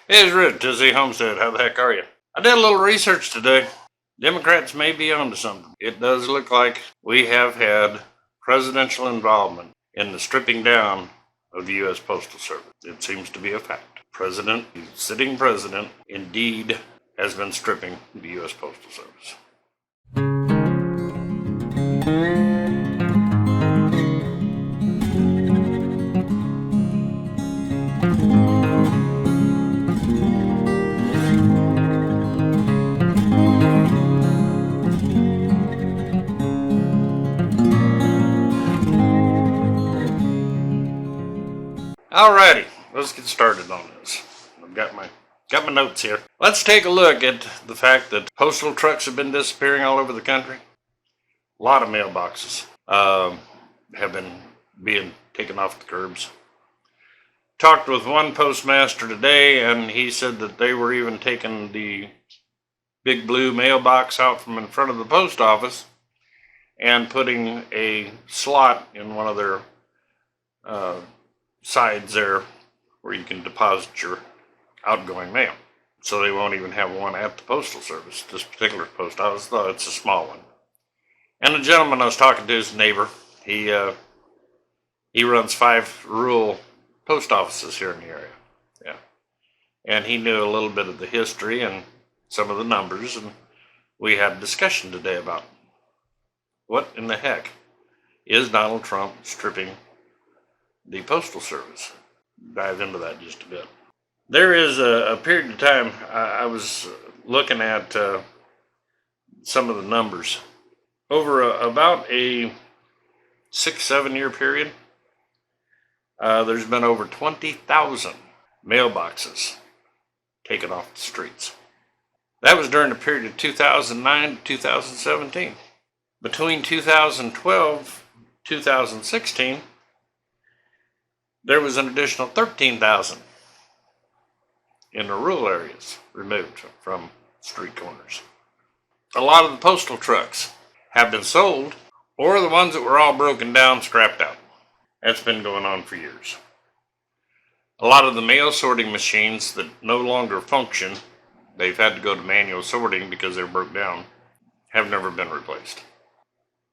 Hey, it's Rich, Dizzy Homestead. How the heck are you? I did a little research today. Democrats may be onto something. It does look like we have had presidential involvement in the stripping down of the US Postal Service. It seems to be a fact. Sitting president, indeed has been stripping the US Postal Service. Alrighty, let's get started on this. I've got my notes here. Let's take a look at the fact that postal trucks have been disappearing all over the country. A lot of mailboxes have been being taken off the curbs. Talked with one postmaster today, and he said that they were even taking the big blue mailbox out from in front of the post office and putting a slot in one of their sides there where you can deposit your outgoing mail. So they won't even have one at the Postal Service. This particular post office, though, it's a small one. And the gentleman I was talking to, his neighbor, he runs 5 rural post offices here in the area. Yeah. And he knew a little bit of the history and some of the numbers, and we had a discussion today about what in the heck is Donald Trump stripping the Postal Service. Dive into that just a bit. There is a period of time I was looking at some of the numbers. Over about a 6-7 year period, there's been over 20,000 mailboxes taken off the streets. That was during the period of 2009 to 2017. Between 2012 and 2016, there was an additional 13,000 in the rural areas removed from street corners. A lot of the postal trucks have been sold, or the ones that were all broken down, scrapped out. That's been going on for years. A lot of the mail sorting machines that no longer function, they've had to go to manual sorting because they're broke down, have never been replaced.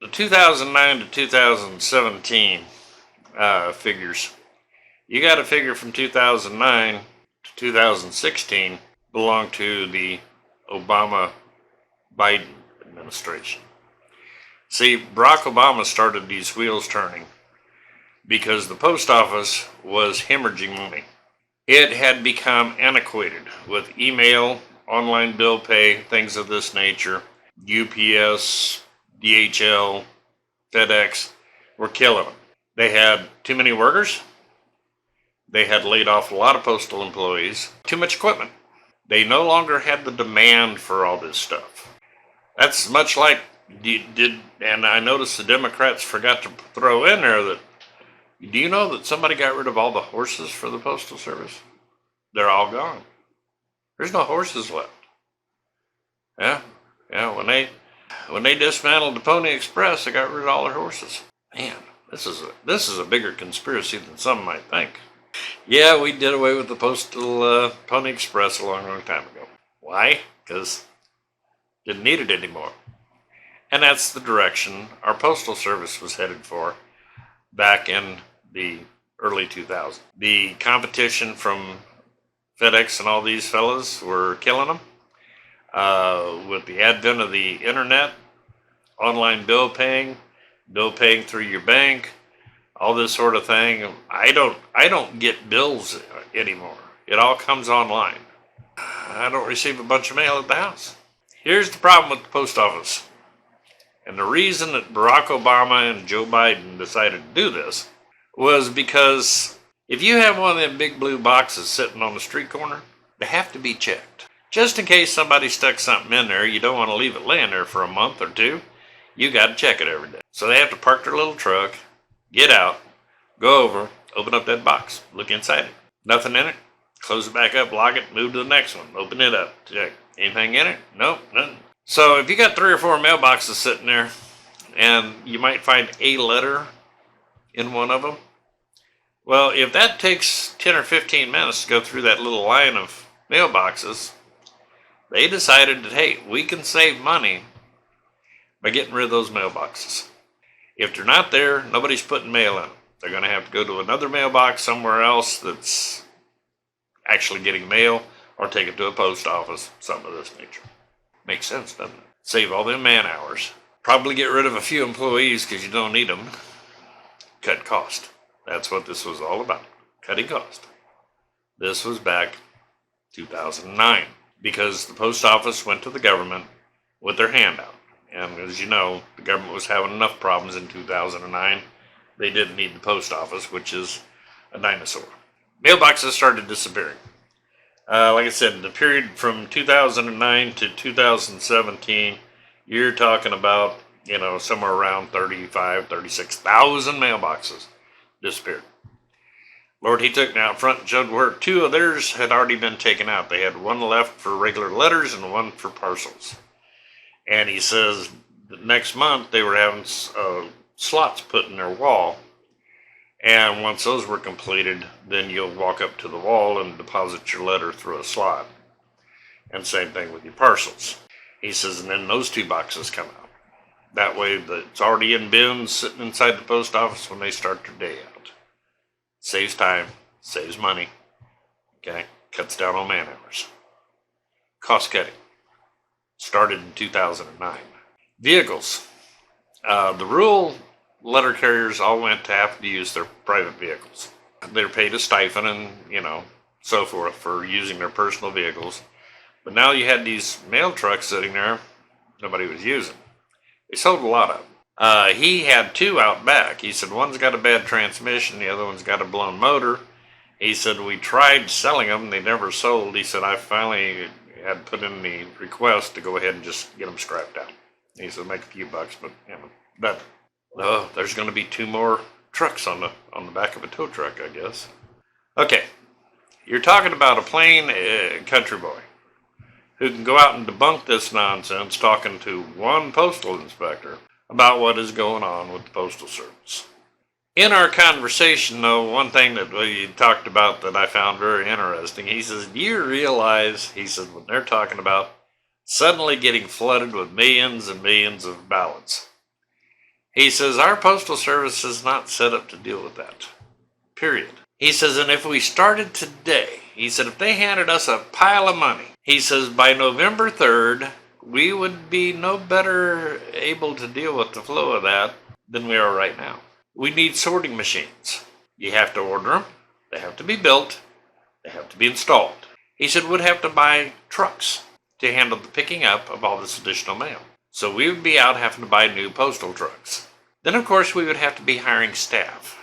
The 2009 to 2017 figures, you got to figure from 2009 to 2016 belong to the Obama-Biden administration. See, Barack Obama started these wheels turning because the post office was hemorrhaging money. It had become antiquated with email, online bill pay, things of this nature. UPS, DHL, FedEx were killing them. They had too many workers. They had laid off a lot of postal employees. Too much equipment. They no longer had the demand for all this stuff. That's much like and I noticed the Democrats forgot to throw in there that, do you know that somebody got rid of all the horses for the Postal Service? They're all gone. There's no horses left. Yeah, when they dismantled the Pony Express, they got rid of all their horses. Man, this is a bigger conspiracy than some might think. Yeah, we did away with the postal Pony Express a long time ago. Why? Because didn't need it anymore. And that's the direction our Postal Service was headed for back in the early 2000s. The competition from FedEx and all these fellas were killing them. With the advent of the internet, online bill paying through your bank, all this sort of thing. I don't get bills anymore. It all comes online. I don't receive a bunch of mail at the house. Here's the problem with the post office. And the reason that Barack Obama and Joe Biden decided to do this was because if you have one of them big blue boxes sitting on the street corner, they have to be checked. Just in case somebody stuck something in there, you don't want to leave it laying there for a month or two. You got to check it every day. So they have to park their little truck, get out, go over, open up that box, look inside it. Nothing in it, close it back up, lock it, move to the next one, open it up, check. Anything in it? Nope, nothing. So if you got 3 or 4 mailboxes sitting there, and you might find a letter in one of them, well, if that takes 10 or 15 minutes to go through that little line of mailboxes, they decided that, hey, we can save money by getting rid of those mailboxes. If they're not there, nobody's putting mail in them. They're going to have to go to another mailbox somewhere else that's actually getting mail, or take it to a post office, something of this nature. Makes sense, doesn't it? Save all them man hours. Probably get rid of a few employees because you don't need them. Cut cost. That's what this was all about. Cutting cost. This was back 2009 because the post office went to the government with their hand out. And as you know, the government was having enough problems in 2009. They didn't need the post office, which is a dinosaur. Mailboxes started disappearing. Like I said, the period from 2009 to 2017, you're talking about, somewhere around 36,000 mailboxes disappeared. Lord, he took me out front and showed where 2 of theirs had already been taken out. They had 1 left for regular letters and 1 for parcels. And he says that next month they were having slots put in their wall. And once those were completed, then you'll walk up to the wall and deposit your letter through a slot. And same thing with your parcels. He says, and then those 2 boxes come out. That way it's already in bins sitting inside the post office when they start their day out. Saves time, saves money, okay? Cuts down on man hours. Cost cutting. Started in 2009. Vehicles. The rural letter carriers all went to have to use their private vehicles. They're paid a stipend and, so forth for using their personal vehicles. But now you had these mail trucks sitting there nobody was using. They sold a lot of them. He had 2 out back. He said one's got a bad transmission, the other one's got a blown motor. He said we tried selling them, they never sold. He said I finally had put in the request to go ahead and just get them scrapped out. He said make a few bucks, but that. No, there's going to be 2 more trucks on the back of a tow truck, I guess. Okay, you're talking about a plain country boy who can go out and debunk this nonsense talking to one postal inspector about what is going on with the Postal Service. In our conversation, though, one thing that we talked about that I found very interesting, he says, do you realize, he said, when they're talking about suddenly getting flooded with millions and millions of ballots, he says, our Postal Service is not set up to deal with that. Period. He says, and if we started today, he said, if they handed us a pile of money, he says, by November 3rd, we would be no better able to deal with the flow of that than we are right now. We need sorting machines. You have to order them. They have to be built. They have to be installed. He said, we'd have to buy trucks to handle the picking up of all this additional mail. So we would be out having to buy new postal trucks. Then, of course, we would have to be hiring staff.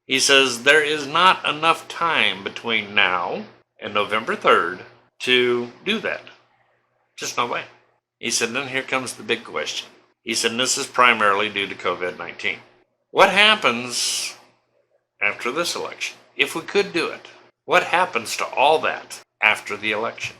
He says there is not enough time between now and November 3rd to do that. Just no way. He said, then here comes the big question. He said, this is primarily due to COVID-19. What happens after this election? If we could do it, what happens to all that after the election?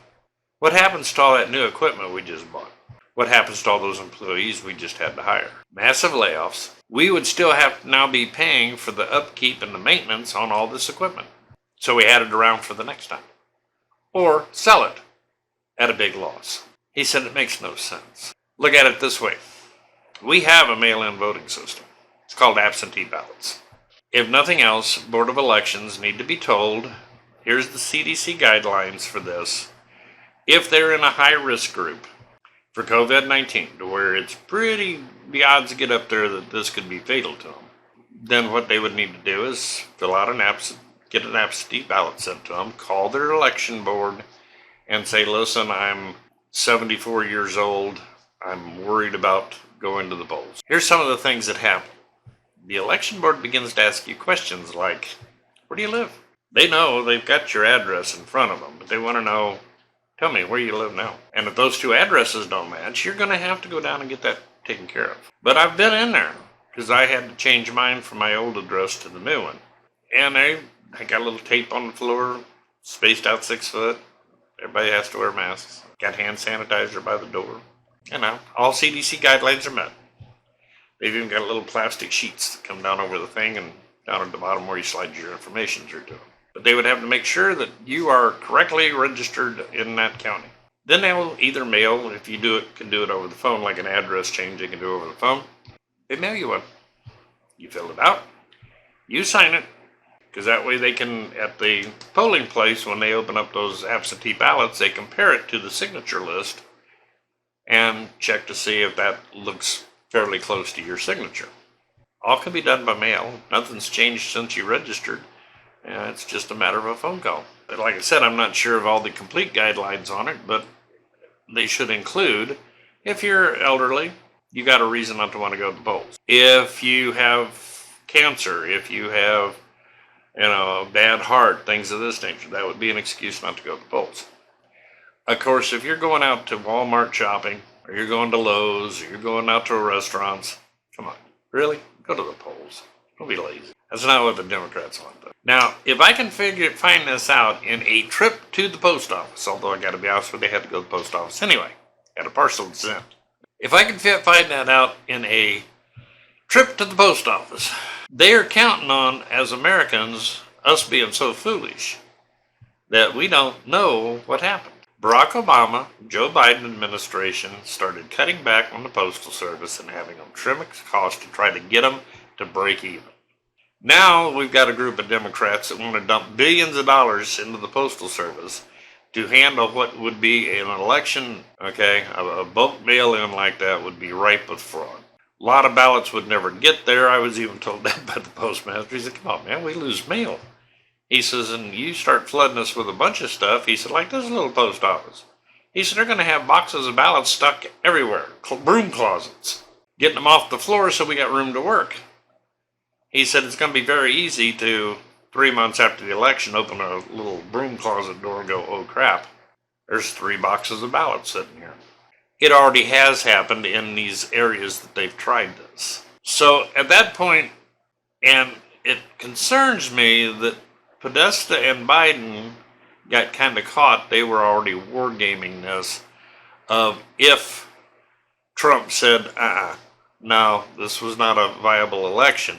What happens to all that new equipment we just bought? What happens to all those employees we just had to hire? Massive layoffs. We would still have to now be paying for the upkeep and the maintenance on all this equipment. So we had it around for the next time. Or sell it at a big loss. He said it makes no sense. Look at it this way. We have a mail-in voting system. It's called absentee ballots. If nothing else, Board of Elections need to be told, here's the CDC guidelines for this. If they're in a high-risk group for COVID-19, to where it's the odds get up there that this could be fatal to them, then what they would need to do is fill out get an absentee ballot sent to them, call their election board, and say, listen, I'm 74 years old, I'm worried about going to the polls. Here's some of the things that happen. The election board begins to ask you questions like, where do you live? They know they've got your address in front of them, but they want to know, tell me where you live now. And if those 2 addresses don't match, you're going to have to go down and get that taken care of. But I've been in there because I had to change mine from my old address to the new one. And I got a little tape on the floor, spaced out 6 foot. Everybody has to wear masks. Got hand sanitizer by the door. All CDC guidelines are met. They've even got little plastic sheets that come down over the thing and down at the bottom where you slide your information through to them. But they would have to make sure that you are correctly registered in that county. Then they will either mail, if you can do it over the phone, like an address change, they can do over the phone. They mail you one. You fill it out. You sign it. Because that way they can, at the polling place, when they open up those absentee ballots, they compare it to the signature list and check to see if that looks fairly close to your signature. All can be done by mail. Nothing's changed since you registered. It's just a matter of a phone call. But like I said, I'm not sure of all the complete guidelines on it, but they should include, if you're elderly, you got a reason not to want to go to the polls. If you have cancer, if you have a bad heart, things of this nature, that would be an excuse not to go to the polls. Of course, if you're going out to Walmart shopping, or you're going to Lowe's, or you're going out to restaurants, come on, really? Go to the polls. Don't be lazy. That's not what the Democrats want, though. Now, if I can find this out in a trip to the post office, although I got to be honest with you, they had to go to the post office anyway, at a partial descent. If I can find that out in a trip to the post office, they are counting on, as Americans, us being so foolish that we don't know what happened. Barack Obama, Joe Biden administration started cutting back on the Postal Service and having them trim its cost to try to get them to break even. Now we've got a group of Democrats that want to dump billions of dollars into the Postal Service to handle what would be an election, a bulk mail-in like that would be ripe with fraud. A lot of ballots would never get there. I was even told that by the postmaster. He said, come on, man, we lose mail. He says, and you start flooding us with a bunch of stuff. He said, like this little post office. He said, they're going to have boxes of ballots stuck everywhere, broom closets, getting them off the floor so we got room to work. He said, it's going to be very easy to, 3 months after the election, open a little broom closet door and go, oh crap, there's 3 boxes of ballots sitting here. It already has happened in these areas that they've tried this. So at that point, and it concerns me that Podesta and Biden got kind of caught. They were already wargaming this of if Trump said, no, this was not a viable election,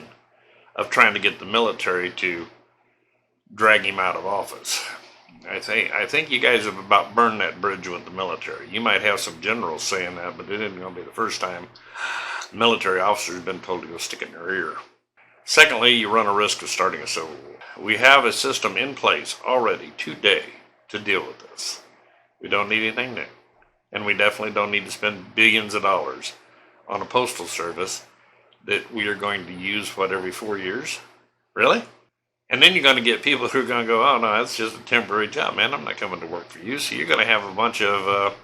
of trying to get the military to drag him out of office. I think you guys have about burned that bridge with the military. You might have some generals saying that, but it isn't going to be the first time military officers have been told to go stick it in their ear. Secondly, you run a risk of starting a civil war. We have a system in place already today to deal with this. We don't need anything new. And we definitely don't need to spend billions of dollars on a postal service that we are going to use, every 4 years? Really? And then you're going to get people who are going to go, oh, no, that's just a temporary job, man. I'm not coming to work for you. So you're going to have a bunch of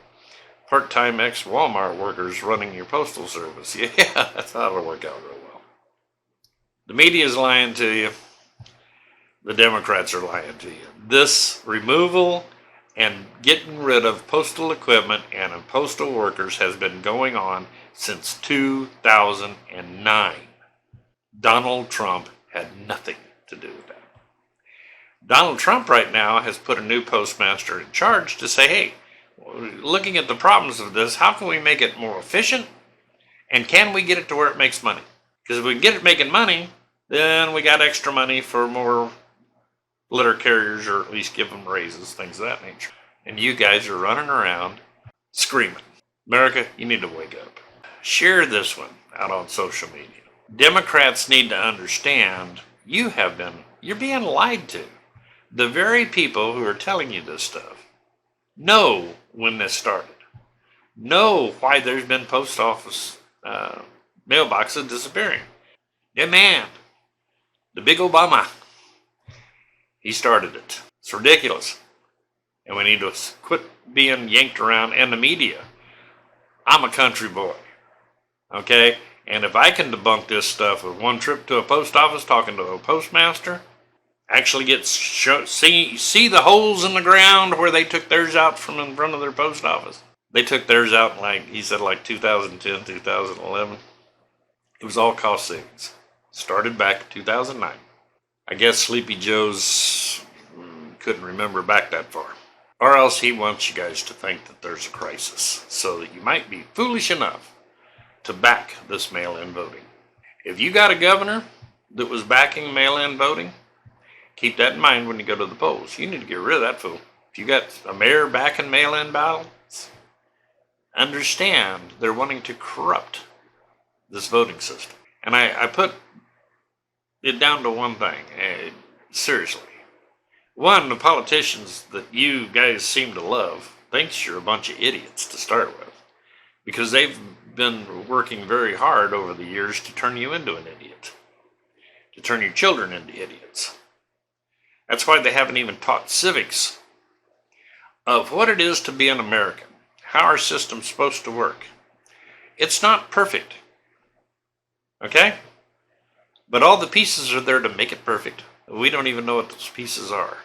part-time ex-Walmart workers running your postal service. Yeah, that's how it'll work out real well. The media is lying to you. The Democrats are lying to you. This removal and getting rid of postal equipment and of postal workers has been going on since 2009. Donald Trump had nothing to do with that. Donald Trump right now has put a new postmaster in charge to say, hey, looking at the problems of this, how can we make it more efficient? And can we get it to where it makes money? Because if we can get it making money, then we got extra money for more letter carriers, or at least give them raises, things of that nature. And you guys are running around screaming. America, you need to wake up. Share this one out on social media. Democrats need to understand you're being lied to. The very people who are telling you this stuff know when this started. Know why there's been post office mailboxes disappearing. Yeah, man. The big Obama. He started it. It's ridiculous. And we need to quit being yanked around. And the media. I'm a country boy. Okay? And if I can debunk this stuff with one trip to a post office, talking to a postmaster, actually see the holes in the ground where they took theirs out from in front of their post office. They took theirs out in he said 2010, 2011. It was all cost savings. Started back in 2009. I guess Sleepy Joe's couldn't remember back that far. Or else he wants you guys to think that there's a crisis, so that you might be foolish enough to back this mail-in voting. If you got a governor that was backing mail-in voting, Keep that in mind when you go to the polls. You need to get rid of that fool. If you got a mayor backing mail-in ballots, understand they're wanting to corrupt this voting system. And I put it down to one thing. Seriously. One, the politicians that you guys seem to love thinks you're a bunch of idiots to start with, because they've been working very hard over the years to turn you into an idiot, to turn your children into idiots. That's why they haven't even taught civics of what it is to be an American, how our system's supposed to work. It's not perfect, okay? But all the pieces are there to make it perfect. We don't even know what those pieces are.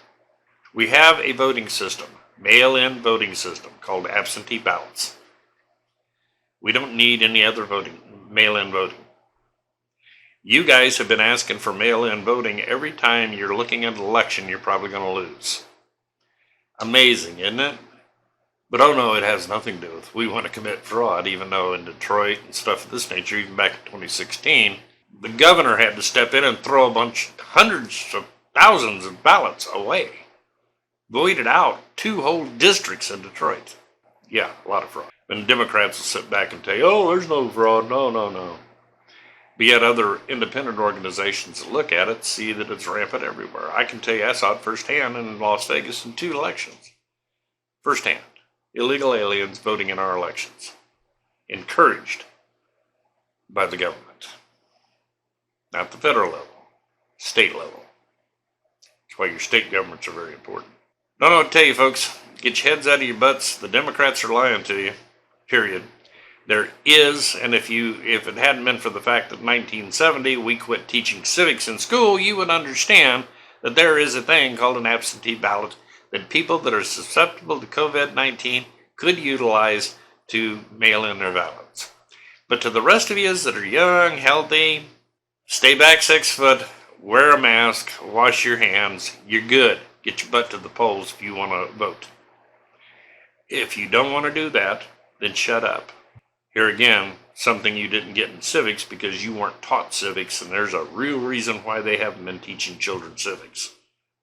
We have a voting system, mail-in voting system, called absentee ballots. We don't need any other mail-in voting. You guys have been asking for mail-in voting every time you're looking at an election you're probably going to lose. Amazing, isn't it? But oh no, it has nothing to do with we want to commit fraud, even though in Detroit and stuff of this nature, even back in 2016, the governor had to step in and throw hundreds of thousands of ballots away. Voided out 2 whole districts in Detroit. Yeah, a lot of fraud. And Democrats will sit back and tell you, oh, there's no fraud, no. But yet other independent organizations that look at it see that it's rampant everywhere. I can tell you I saw it firsthand in Las Vegas in 2 elections. Firsthand. Illegal aliens voting in our elections. Encouraged by the government. Not the federal level. State level. That's why your state governments are very important. No, I'll tell you folks, get your heads out of your butts. The Democrats are lying to you. Period. There is, and if it hadn't been for the fact that in 1970 we quit teaching civics in school, you would understand that there is a thing called an absentee ballot that people that are susceptible to COVID-19 could utilize to mail in their ballots. But to the rest of you that are young, healthy, stay back 6 foot, wear a mask, wash your hands, you're good. Get your butt to the polls if you want to vote. If you don't want to do that, then shut up. Here again, something you didn't get in civics because you weren't taught civics, and there's a real reason why they haven't been teaching children civics.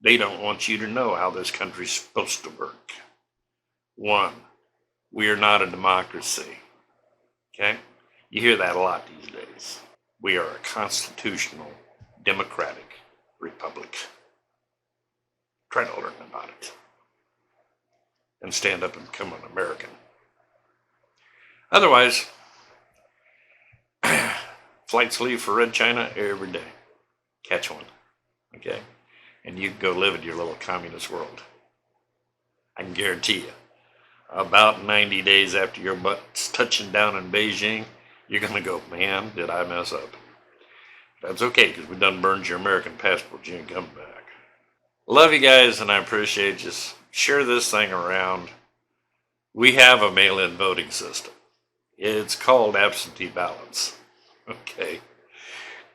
They don't want you to know how this country's supposed to work. 1, we are not a democracy. Okay? You hear that a lot these days. We are a constitutional, democratic republic. Try to learn about it. And stand up and become an American. Otherwise, flights leave for Red China every day. Catch one. Okay? And you can go live in your little communist world. I can guarantee you, about 90 days after your butt's touching down in Beijing, you're going to go, man, did I mess up? That's okay, because we done burned your American passport. You ain't coming back. Love you guys, and I appreciate you. Share this thing around. We have a mail-in voting system. It's called absentee ballots. Okay.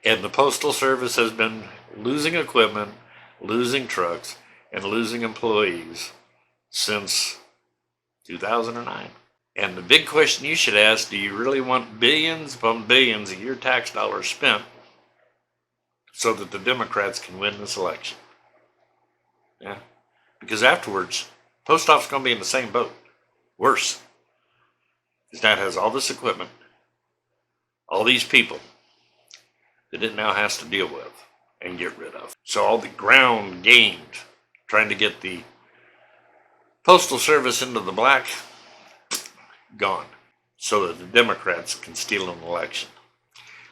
And the Postal Service has been losing equipment, losing trucks, and losing employees since 2009. And the big question you should ask, do you really want billions upon billions of your tax dollars spent so that the Democrats can win this election? Yeah. Because afterwards, post office is going to be in the same boat. Worse. Because now it has all this equipment, all these people that it now has to deal with and get rid of. So all the ground gained trying to get the Postal Service into the black, gone. So that the Democrats can steal an election.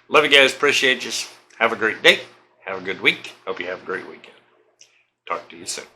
Love you guys. Appreciate you. Have a great day. Have a good week. Hope you have a great weekend. Talk to you soon.